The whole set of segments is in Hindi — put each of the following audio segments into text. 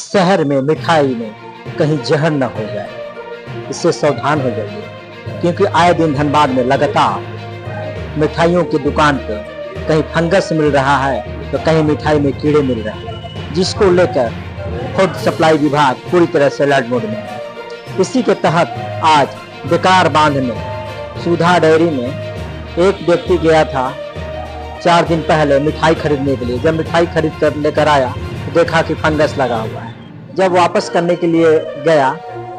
शहर में मिठाई में कहीं जहर न हो जाए, इससे सावधान हो जाइए। क्योंकि आए दिन धनबाद में लगातार मिठाइयों की दुकान पे कहीं फंगस मिल रहा है तो कहीं मिठाई में कीड़े मिल रहे हैं, जिसको लेकर फूड सप्लाई विभाग पूरी तरह से अलर्ट मोड में है। इसी के तहत आज बेकार बांध में सुधा डेयरी में एक व्यक्ति गया था 4 दिन पहले मिठाई खरीदने के लिए। जब मिठाई खरीद कर लेकर आया तो देखा कि फंगस लगा हुआ है। जब वापस करने के लिए गया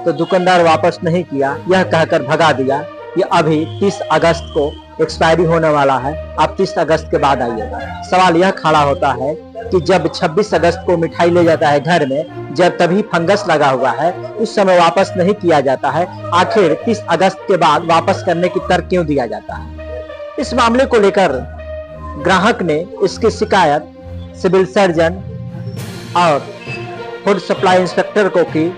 तो दुकानदार वापस नहीं किया, यह कहकर भगा दिया कि अभी 30 अगस्त को एक्सपायरी होने वाला है, आप 30 अगस्त के बाद आइएगा। सवाल यह खड़ा होता है कि जब 26 अगस्त को मिठाई ले जाता है घर में, जब तभी फंगस लगा हुआ है, उस समय वापस नहीं किया जाता है, आखिर 30 अगस्त के बाद वापस करने की तर्क क्यों दिया जाता है? इस मामले को लेकर ग्राहक ने इसकी शिकायत सिविल सर्जन और फूड सप्लाई इंस्पेक्टर को की,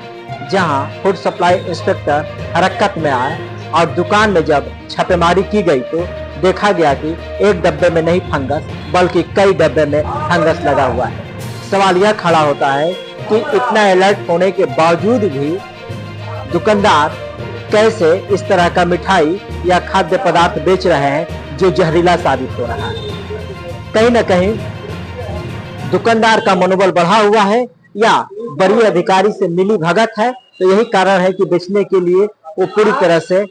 जहां फूड सप्लाई इंस्पेक्टर हरकत में आए और दुकान में जब छापेमारी की गई तो देखा गया कि एक डब्बे में नहीं फंगस बल्कि कई डब्बे में फंगस लगा हुआ है। सवाल यह खड़ा होता है कि इतना अलर्ट होने के बावजूद भी दुकानदार कैसे इस तरह का मिठाई या खाद्य पदार्थ बेच रहे हैं जो जहरीला साबित हो रहा है। कहीं न कहीं दुकानदार का मनोबल बढ़ा हुआ है या बड़ी अधिकारी से मिली भगत है, तो यही कारण है कि बेचने के लिए वो पूरी तरह से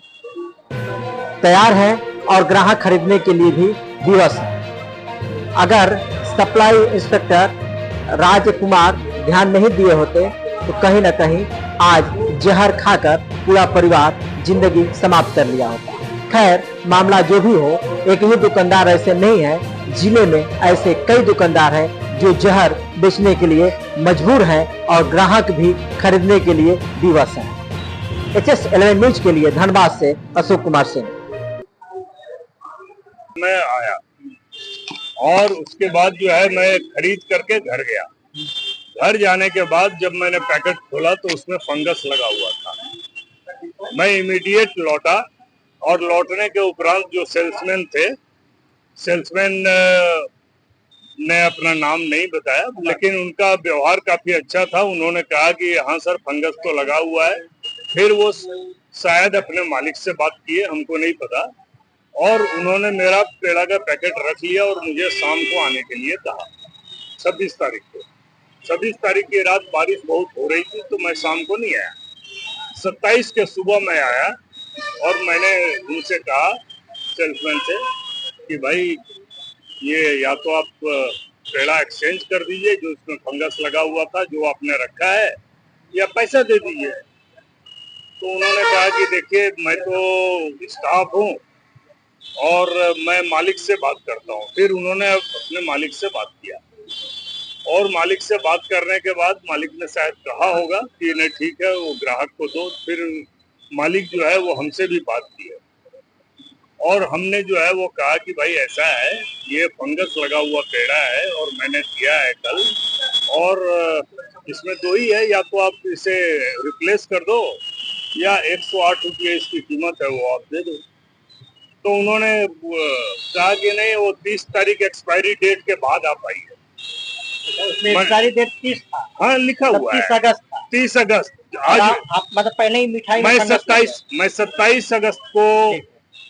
तैयार है और ग्राहक खरीदने के लिए भी विवश है। अगर सप्लाई इंस्पेक्टर राजकुमार ध्यान नहीं दिए होते तो कहीं न कहीं आज जहर खाकर पूरा परिवार जिंदगी समाप्त कर लिया होता। खैर, मामला जो भी हो, एक ही दुकानदार ऐसे नहीं है, जिले में ऐसे कई दुकानदार हैं जो जहर बेचने के लिए मजबूर हैं और ग्राहक भी खरीदने के लिए विवश हैं। HS11 न्यूज के लिए धनबाद से अशोक कुमार सिंह। मैं आया और उसके बाद जो है मैं खरीद करके घर गया। घर जाने के बाद जब मैंने पैकेट खोला तो उसमें फंगस लगा हुआ था। मैं इमीडिएट लौटा और लौटने के उपरांत जो सेल्समैन थे, सेल्समैन ने अपना नाम नहीं बताया, लेकिन उनका व्यवहार काफी अच्छा था। उन्होंने कहा कि हाँ सर, फंगस तो लगा हुआ है। फिर वो शायद अपने मालिक से बात किए, हमको नहीं पता, और उन्होंने मेरा पेड़ा का पैकेट रख लिया और मुझे शाम को आने के लिए कहा। 26 तारीख को 26 तारीख की रात बारिश बहुत हो रही थी तो मैं शाम को नहीं आया। 27 के सुबह मैं आया और मैंने उनसे कहा, सेल्समैन से, कि भाई ये या तो आप पेड़ा एक्सचेंज कर दीजिए जो इसमें फंगस लगा हुआ था जो आपने रखा है, या पैसा दे दीजिए। तो उन्होंने कहा कि देखिए, मैं तो स्टाफ हूँ और मैं मालिक से बात करता हूँ। फिर उन्होंने अपने मालिक से बात किया और मालिक से बात करने के बाद मालिक ने शायद कहा होगा कि नहीं ठीक है, वो ग्राहक को दो। फिर मालिक जो है वो हमसे भी बात की है और हमने जो है वो कहा कि भाई ऐसा है, ये फंगस लगा हुआ पेड़ा है और मैंने दिया है कल, और इसमें 2 ही है, या तो आप इसे रिप्लेस कर दो या 108 रुपये इसकी कीमत है वो आप दे दो। तो उन्होंने कहा कि नहीं, वो 30 तारीख एक्सपायरी डेट के बाद आप आइए। एक्सपायरी डेट 30 था? हाँ, लिखा हुआ है 30 अगस्त था। 30 अगस्त। आज आप मतलब पहले ही मिठाई मैं 27 अगस्त को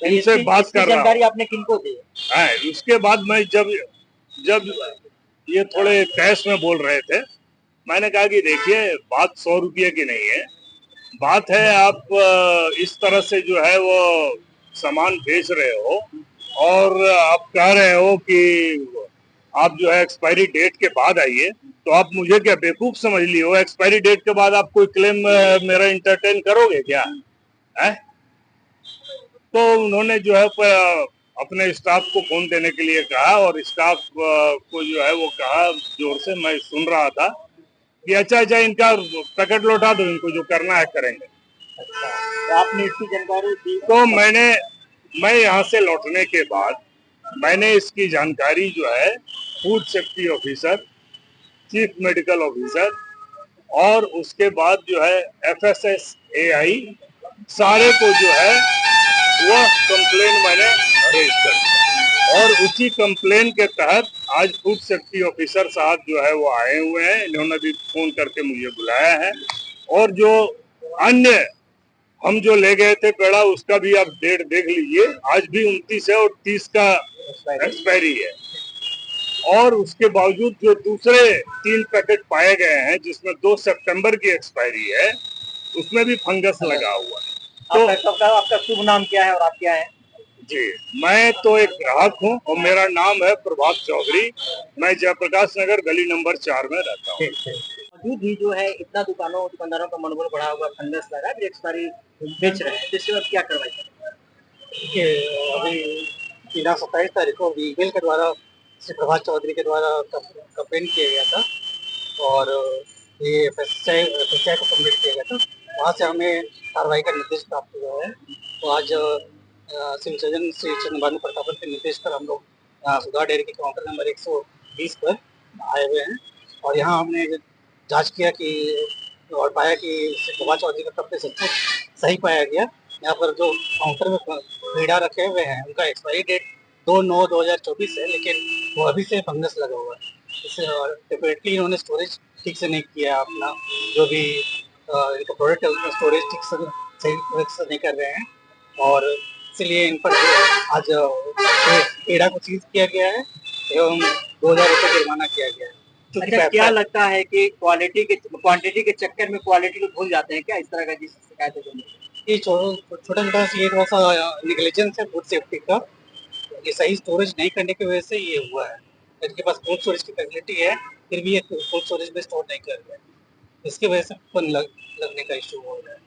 इनसे बात कर रहा हूँ। जानकारी आपने किनको दी? उसके बाद मैं जब ये थोड़े कैश में बोल रहे थे, मैंने कहा कि देखिए, बात 100 रुपये की नहीं है, बात है आप इस तरह से जो है वो सामान बेच रहे हो और आप कह रहे हो कि आप जो है एक्सपायरी डेट के बाद आइए। तो आप मुझे क्या बेवकूफ समझ लिए हो? एक्सपायरी डेट के बाद आप कोई क्लेम मेरा इंटरटेन करोगे क्या है? तो उन्होंने जो है अपने स्टाफ को फोन देने के लिए कहा और स्टाफ को जो है वो कहा जोर से, मैं सुन रहा था, कि अच्छा इनका पैकेट लौटा दो, इनको जो करना है करेंगे। तो आपने इसकी जानकारी दी? तो मैं यहाँ से लौटने के बाद मैंने इसकी जानकारी जो है food safety officer, chief medical officer और उसके बाद जो है FSSAI, सारे को जो है वह कंप्लेन मैंने रेज कर दिया और उसी कंप्लेन के तहत आज फूड सेफ्टी ऑफिसर साहब जो है वो आए हुए हैं, इन्होंने भी फोन करके मुझे बुलाया है। और जो अन्य हम जो ले गए थे पेड़ा, उसका भी आप डेट देख लीजिए, आज भी 29 है और 30 का एक्सपायरी है। और उसके बावजूद जो दूसरे 3 पैकेट पाए गए हैं जिसमें 2 सितंबर की एक्सपायरी है, उसमें भी फंगस लगा हुआ है। तो आपका शुभ नाम क्या है और आप क्या है? जी, मैं तो एक ग्राहक हूँ और मेरा नाम है प्रभात चौधरी। मैं जयप्रकाश नगर गली नंबर 4 में रहता हूँ। मौजूद ही जो है इतना दुकानदारों का मनोबल बढ़ा हुआ, फंगस लगा है, एक्सपायरी बेच रहे हैं, तो इसके बाद क्या कार्रवाई करेंगे? देखिए, अभी 13-27 तारीख को ईमेल के द्वारा श्री प्रभात चौधरी के द्वारा कंप्लेन किया गया था और ये एफएसआई को सबमिट किया गया था। वहाँ से हमें कार्रवाई का निर्देश प्राप्त हुआ है। तो आज सिविल सर्जन श्री चंद्रभानु प्रतापन के निर्देश पर हम लोग सुधा डेयरी के काउंटर नंबर 120 पर आए हुए हैं और यहाँ हमने जांच किया कि और पाया कि श्री प्रभात चौधरी का तथ्य सचमुच सही पाया गया। यहाँ पर जो काउंटर में पेड़ा रखे हुए हैं उनका एक्सपायरी डेट 2/9/2024 है, लेकिन वो अभी से फंगस लगा हुआ है। इससे डेफिनेटली इन्होंने स्टोरेज ठीक से नहीं किया अपना, जो भी इनका प्रोडक्ट है उसमें स्टोरेज ठीक से सही तरीके से नहीं कर रहे हैं और इसलिए इन पर आज पेड़ा को सीज किया गया है एवं 2000 रुपये जुर्माना किया गया है। अच्छा, क्या लगता है कि क्वांटिटी के चक्कर में क्वालिटी को भूल जाते हैं क्या, इस तरह का जिस शिकायत है? ये छोटा छोटा ये थोड़ा सा निगलिजेंस है फूड सेफ्टी का, ये सही स्टोरेज नहीं करने की वजह से ये हुआ है। इनके पास कोल्ड स्टोरेज की फैसिलिटी है, फिर भी ये कोल्ड स्टोरेज में स्टोर नहीं कर रहे हैं, इसकी वजह से लगने का इशू हो रहा है।